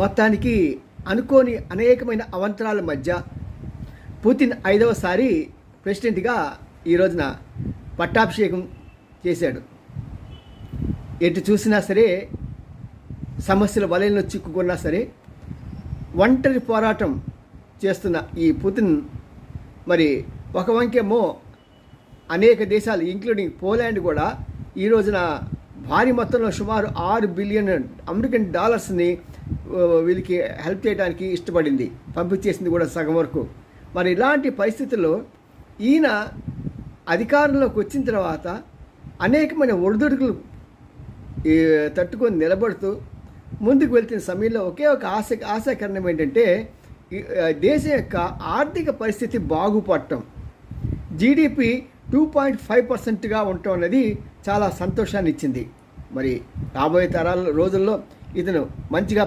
మొత్తానికి అనుకోని అనేకమైన అవాంతరాల మధ్య పుతిన్ 5వసారి ప్రెసిడెంట్గా ఈ రోజున పట్టాభిషేకం చేశాడు. ఎటు చూసినా సరే సమస్యల వలయంలో చిక్కుకున్నా సరే ఒంటరి పోరాటం చేస్తున్న ఈ పుతిన్ మరి ఒక వంకేమో అనేక దేశాలు ఇంక్లూడింగ్ పోలాండ్ కూడా ఈ రోజున భారీ మొత్తంలో సుమారు $6 బిలియన్ అమెరికన్ డాలర్స్ని వీళ్ళకి హెల్ప్ చేయడానికి ఇష్టపడింది, పంపించేసింది కూడా సగం వరకు. మరి ఇలాంటి పరిస్థితుల్లో ఈయన అధికారంలోకి వచ్చిన తర్వాత అనేకమైన ఒడిదుడుకులు తట్టుకొని నిలబడుతూ ముందుకు వెళ్తున్న సమయంలో ఒకే ఒక ఆశాకరణం ఏంటంటే దేశం యొక్క ఆర్థిక పరిస్థితి బాగుపడటం, జీడిపి 2.5%గా ఉండటం అనేది చాలా సంతోషాన్ని ఇచ్చింది. మరి రాబోయే రోజుల్లో ఇతను మంచిగా